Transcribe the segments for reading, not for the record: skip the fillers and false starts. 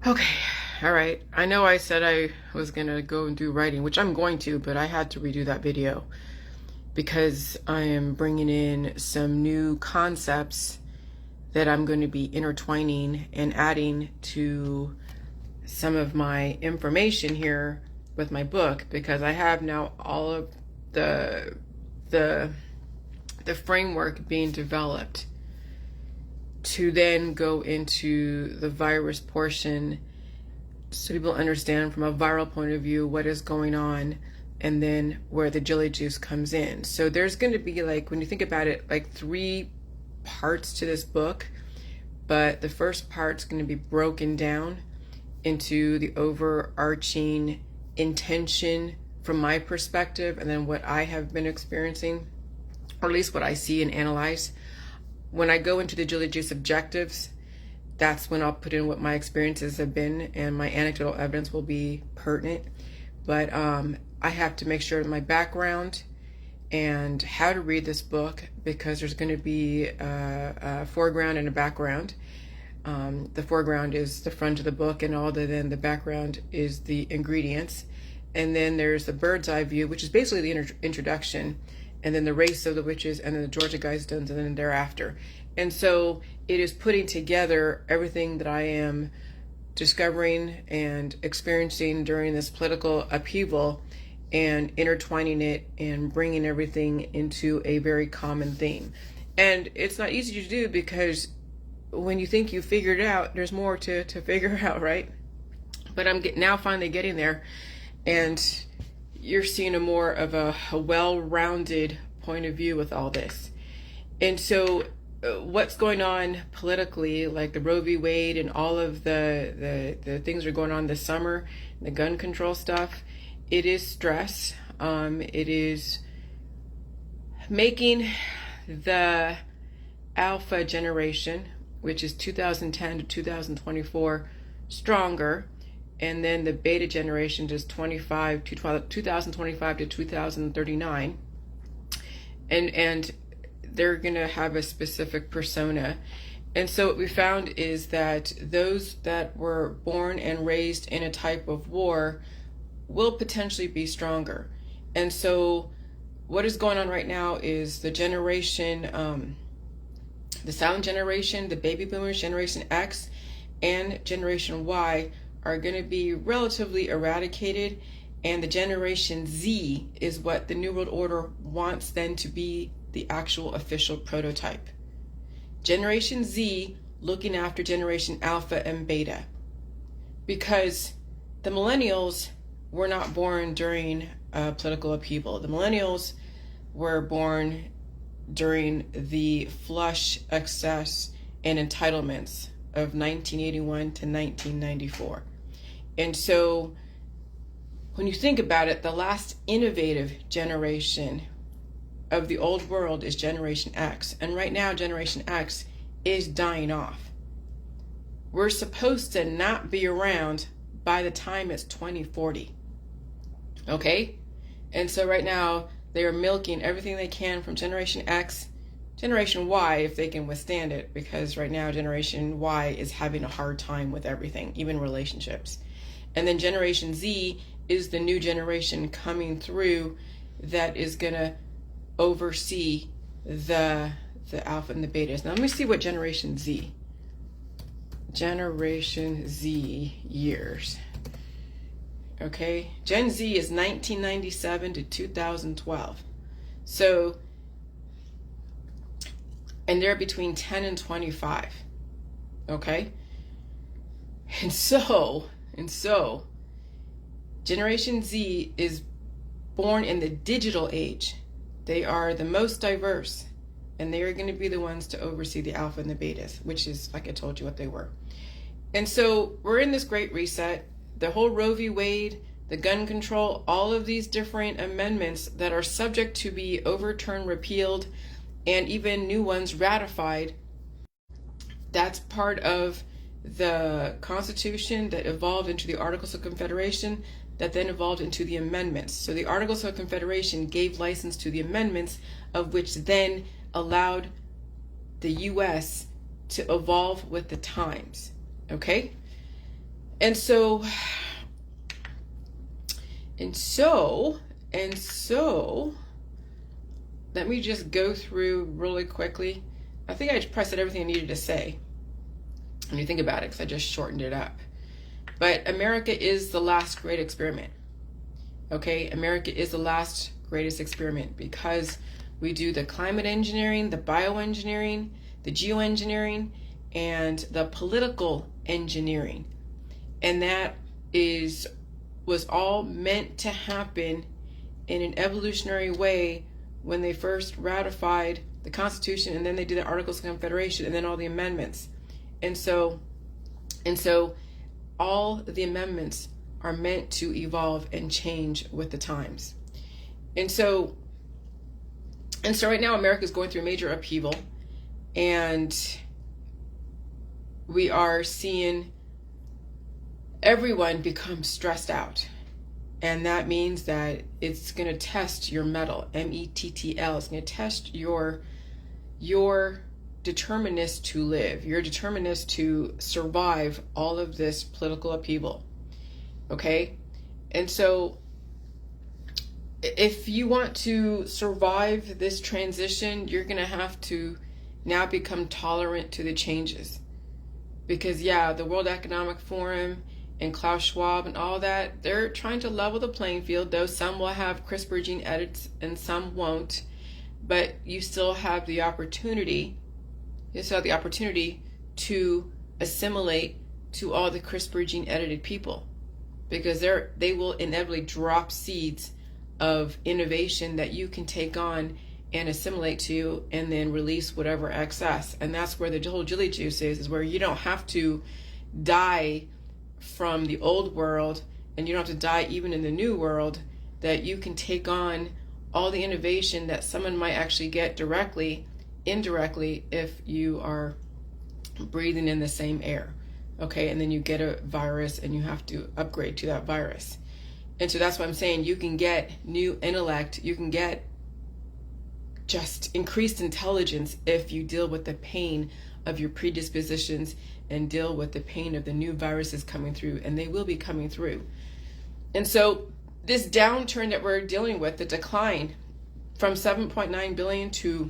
Okay, all right. I know I said I was gonna go and do writing, which I'm going to, but I had to redo that video because I am bringing in some new concepts that I'm going to be intertwining and adding to some of my information here with my book, because I have now all of the the the framework being developed to then go into the virus portion so people understand from a viral point of view what is going on, and then where the jelly juice comes in. So there's going to be, like, when you think about it, like 3 parts to this book, but the first part's going to be broken down into the overarching intention from my perspective, and then what I have been experiencing, or at least what I see and analyze. When I go into the jelly juice objectives, that's when I'll put in what my experiences have been, and my anecdotal evidence will be pertinent. But I have to make sure my background and how to read this book, because there's going to be a foreground and a background. The foreground is the front of the book, and then the background is the ingredients. And then there's the bird's eye view, which is basically the introduction, and then the race of the witches, and then the Georgia Guidestones, and then thereafter. And so it is putting together everything that I am discovering and experiencing during this political upheaval, and intertwining it and bringing everything into a very common theme. And it's not easy to do, because when you think you figured it out, there's more to figure out, right? But I'm now finally getting there, and you're seeing a more of a well-rounded point of view with all this. And so what's going on politically, like the Roe v. Wade and all of the things that are going on this summer, the gun control stuff, it is stress. It is making the alpha generation, which is 2010 to 2024, stronger. And then the beta generation is 2025 to 2039. And they're going to have a specific persona. And so what we found is that those that were born and raised in a type of war will potentially be stronger. And so what is going on right now is the generation, the silent generation, the baby boomers, Generation X, and Generation Y are going to be relatively eradicated, and the Generation Z is what the New World Order wants then to be the actual official prototype. Generation Z looking after Generation Alpha and Beta, because the millennials were not born during political upheaval. The millennials were born during the flush, excess, and entitlements of 1981 to 1994. And so when you think about it, the last innovative generation of the old world is Generation X. And right now, Generation X is dying off. We're supposed to not be around by the time it's 2040. Okay? And so right now, they are milking everything they can from Generation X, Generation Y, if they can withstand it, because right now Generation Y is having a hard time with everything, even relationships. And then Generation Z is the new generation coming through that is going to oversee the alpha and the betas. Now let me see what Generation Z years. Okay, Gen Z is 1997 to 2012. So, and they're between 10 and 25. Okay? And so, Generation Z is born in the digital age. They are the most diverse, and they are going to be the ones to oversee the alpha and the betas, which is, like I told you, what they were. And so we're in this great reset. The whole Roe v. Wade, the gun control, all of these different amendments that are subject to be overturned, repealed, and even new ones ratified, that's part of the Constitution that evolved into the Articles of Confederation, that then evolved into the amendments. So the Articles of Confederation gave license to the amendments, of which then allowed the U.S. to evolve with the times. Okay? And so, let me just go through really quickly. I think I probably said everything I needed to say when you think about it, because I just shortened it up. But America is the last great experiment. Okay, America is the last greatest experiment, because we do the climate engineering, the bioengineering, the geoengineering, and the political engineering. And that was all meant to happen in an evolutionary way when they first ratified the Constitution, and then they did the Articles of Confederation, and then all the amendments. And so all the amendments are meant to evolve and change with the times. And so right now America is going through a major upheaval, and we are seeing everyone become stressed out. And that means that it's going to test your mettle, METTL. It's going to test your determinedness to live, your determinedness to survive all of this political upheaval. Okay? And so if you want to survive this transition, you're going to have to now become tolerant to the changes. Because the World Economic Forum and Klaus Schwab and all that, they're trying to level the playing field, though some will have CRISPR gene edits and some won't. But you still have the opportunity, to assimilate to all the CRISPR gene edited people, because they will inevitably drop seeds of innovation that you can take on and assimilate to, and then release whatever excess. And that's where the whole Jilly Juice is where you don't have to die from the old world, and you don't have to die even in the new world, that you can take on all the innovation that someone might actually get directly, indirectly, if you are breathing in the same air. Okay, and then you get a virus and you have to upgrade to that virus. And so that's what I'm saying. You can get new intellect, you can get just increased intelligence if you deal with the pain of your predispositions and deal with the pain of the new viruses coming through, and they will be coming through. And so this downturn that we're dealing with, the decline from 7.9 billion to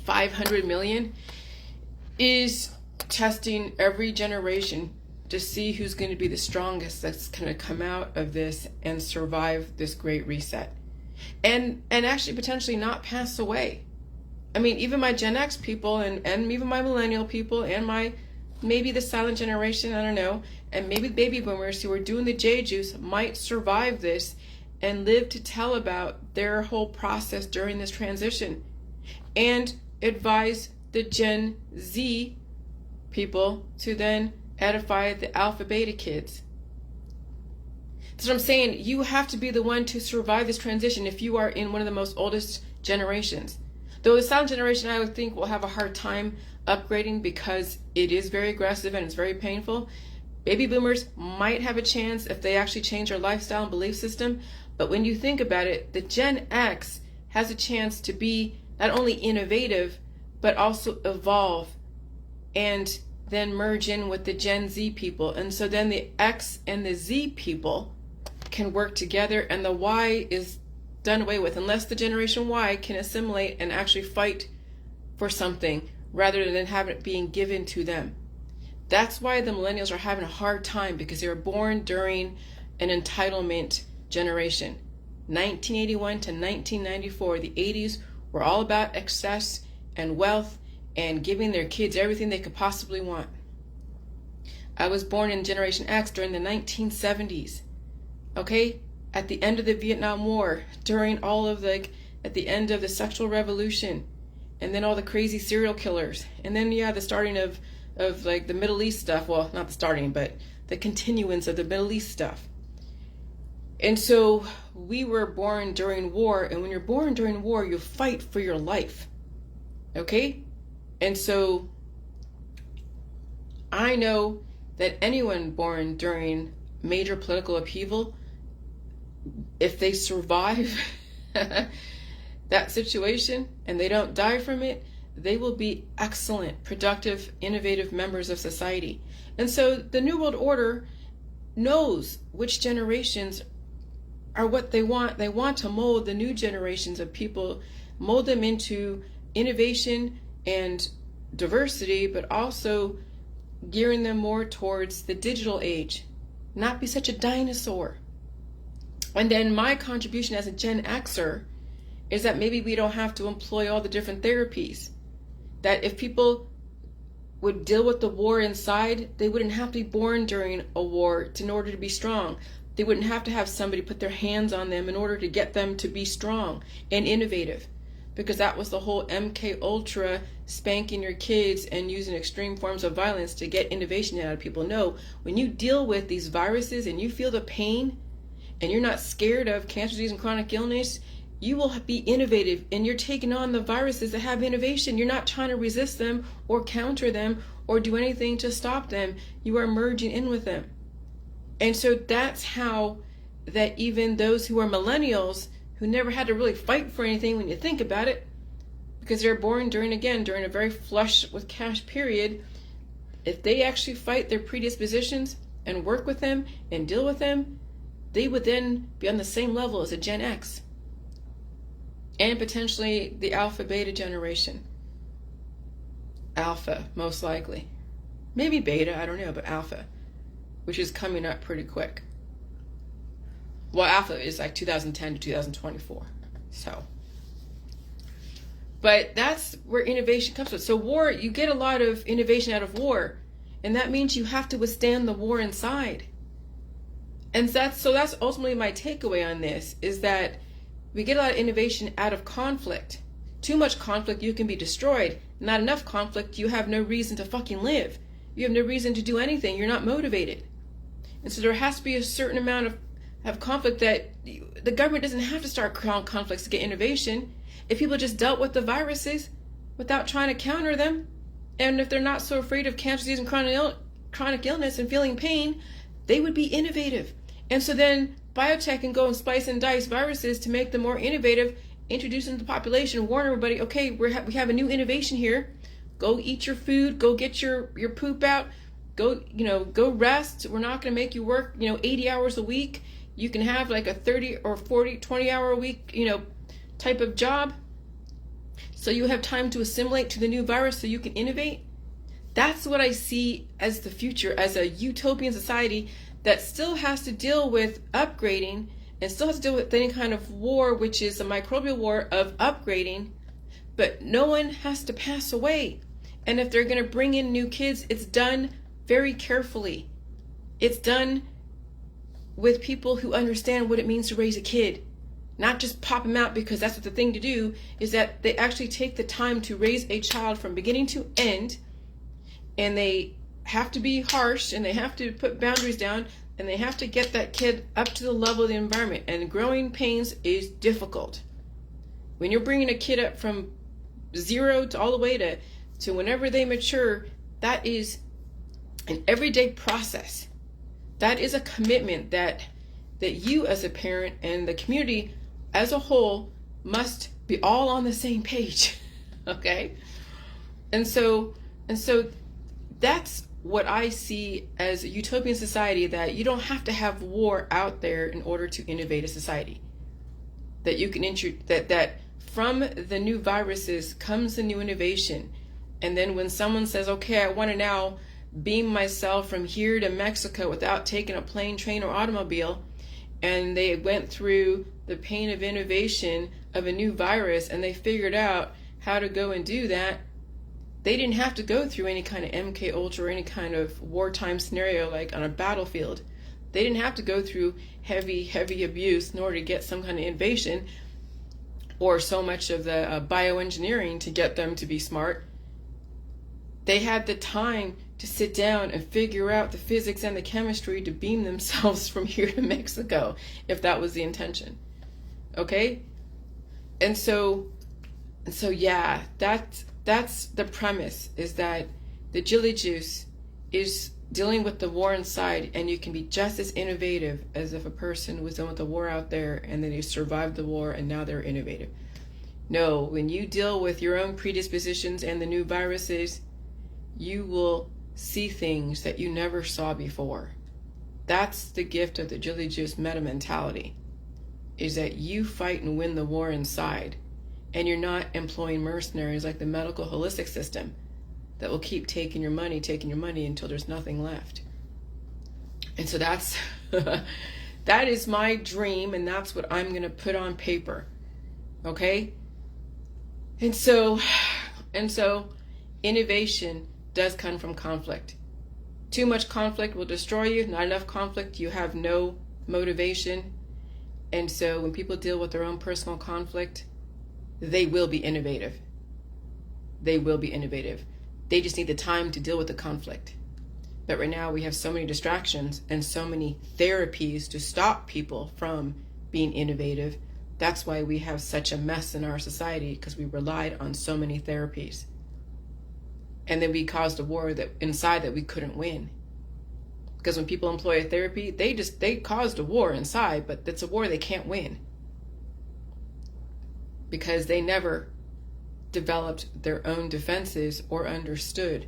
500 million, is testing every generation to see who's going to be the strongest that's going to come out of this and survive this great reset. And actually potentially not pass away. I mean, even my Gen X people and even my millennial people and my maybe the silent generation, I don't know, and maybe the baby boomers who are doing the J juice might survive this and live to tell about their whole process during this transition, and advise the Gen Z people to then edify the alpha beta kids. That's what I'm saying. You have to be the one to survive this transition if you are in one of the most oldest generations. Though the silent generation, I would think, will have a hard time upgrading because it is very aggressive and it's very painful. Baby boomers might have a chance if they actually change their lifestyle and belief system. But when you think about it, the Gen X has a chance to be not only innovative, but also evolve and then merge in with the Gen Z people. And so then the X and the Z people can work together, and the Y is done away with, unless the Generation Y can assimilate and actually fight for something rather than have it being given to them. That's why the millennials are having a hard time, because they were born during an entitlement generation. 1981 to 1994, the 80s were all about excess and wealth and giving their kids everything they could possibly want. I was born in Generation X during the 1970s. Okay? At the end of the Vietnam War, during all of at the end of the sexual revolution, and then all the crazy serial killers, and then the starting of the Middle East stuff. Well, not the starting, but the continuance of the Middle East stuff. And so we were born during war, and when you're born during war, you fight for your life. Okay? And so I know that anyone born during major political upheaval, if they survive that situation and they don't die from it, they will be excellent, productive, innovative members of society. And so the New World Order knows which generations are what they want. They want to mold the new generations of people, mold them into innovation and diversity, but also gearing them more towards the digital age, not be such a dinosaur. And then my contribution as a Gen Xer is that maybe we don't have to employ all the different therapies. That if people would deal with the war inside, they wouldn't have to be born during a war in order to be strong. They wouldn't have to have somebody put their hands on them in order to get them to be strong and innovative. Because that was the whole MK Ultra, spanking your kids and using extreme forms of violence to get innovation out of people. No, when you deal with these viruses and you feel the pain and you're not scared of cancer, disease, and chronic illness, you will be innovative, and you're taking on the viruses that have innovation. You're not trying to resist them or counter them or do anything to stop them. You are merging in with them. And so that's how that even those who are millennials, who never had to really fight for anything when you think about it, because they're born during a very flush with cash period, if they actually fight their predispositions and work with them and deal with them, they would then be on the same level as a Gen X and potentially the Alpha Beta generation. Alpha, most likely. Maybe Beta, I don't know, but Alpha, which is coming up pretty quick. Well, Alpha is like 2010 to 2024. So, but that's where innovation comes from. So war, you get a lot of innovation out of war, and that means you have to withstand the war inside. And that's ultimately my takeaway on this, is that we get a lot of innovation out of conflict. Too much conflict, you can be destroyed. Not enough conflict, you have no reason to fucking live. You have no reason to do anything. You're not motivated. And so there has to be a certain amount of conflict that the government doesn't have to start conflicts to get innovation. If people just dealt with the viruses without trying to counter them, and if they're not so afraid of cancer, disease, and chronic illness and feeling pain, they would be innovative. And so then biotech can go and splice and dice viruses to make them more innovative, introduce them to the population, warn everybody, okay, we have a new innovation here. Go eat your food, go get your poop out, go rest. We're not going to make you work, 80 hours a week. You can have like a 30 or 40, 20 hour a week, type of job. So you have time to assimilate to the new virus so you can innovate. That's what I see as the future, as a utopian society that still has to deal with upgrading and still has to deal with any kind of war, which is a microbial war of upgrading, but no one has to pass away. And if they're going to bring in new kids, it's done very carefully. It's done with people who understand what it means to raise a kid, not just pop them out because that's what the thing to do, is that they actually take the time to raise a child from beginning to end, and they have to be harsh, and they have to put boundaries down, and they have to get that kid up to the level of the environment. And growing pains is difficult. When you're bringing a kid up from 0 to all the way to whenever they mature, that is an everyday process. That is a commitment that you as a parent and the community as a whole must be all on the same page. Okay? And so that's what I see as a utopian society, that you don't have to have war out there in order to innovate a society. That you can that from the new viruses comes the new innovation. And then when someone says, okay, I want to now beam myself from here to Mexico without taking a plane, train, or automobile, and they went through the pain of innovation of a new virus and they figured out how to go and do that, they didn't have to go through any kind of MK Ultra or any kind of wartime scenario like on a battlefield. They didn't have to go through heavy abuse in order to get some kind of innovation or so much of the bioengineering to get them to be smart. They had the time to sit down and figure out the physics and the chemistry to beam themselves from here to Mexico, if that was the intention. Okay? And so yeah, that's the premise, is that the Jilly Juice is dealing with the war inside, and you can be just as innovative as if a person was done with the war out there and then they survived the war and now they're innovative. No, when you deal with your own predispositions and the new viruses, you will see things that you never saw before. That's the gift of the Julie Juice meta mentality, is that you fight and win the war inside, and you're not employing mercenaries like the medical holistic system that will keep taking your money until there's nothing left. And so that's that is my dream, and that's what I'm going to put on paper. Okay? And so innovation does come from conflict. Too much conflict will destroy you. Not enough conflict, you have no motivation. And so when people deal with their own personal conflict, they will be innovative. They will be innovative. They just need the time to deal with the conflict. But right now we have so many distractions and so many therapies to stop people from being innovative. That's why we have such a mess in our society, because we relied on so many therapies. And then we caused a war inside that we couldn't win. Because when people employ a therapy, they caused a war inside, but it's a war they can't win. Because they never developed their own defenses or understood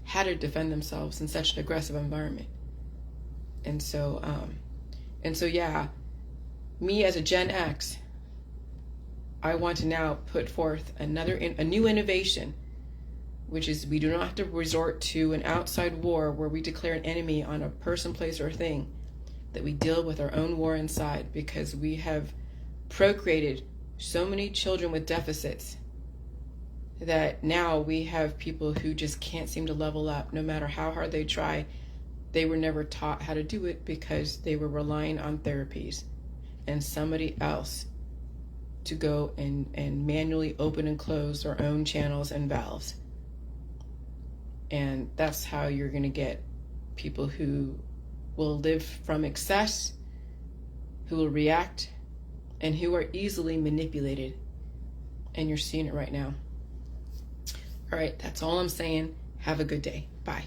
how to defend themselves in such an aggressive environment. And so yeah, me as a Gen X, I want to now put forth a new innovation, which is we do not have to resort to an outside war where we declare an enemy on a person, place, or thing, that we deal with our own war inside, because we have procreated so many children with deficits that now we have people who just can't seem to level up no matter how hard they try. They were never taught how to do it because they were relying on therapies and somebody else to go and manually open and close their own channels and valves. And that's how you're going to get people who will live from excess, who will react, and who are easily manipulated. And you're seeing it right now. All right, that's all I'm saying. Have a good day. Bye.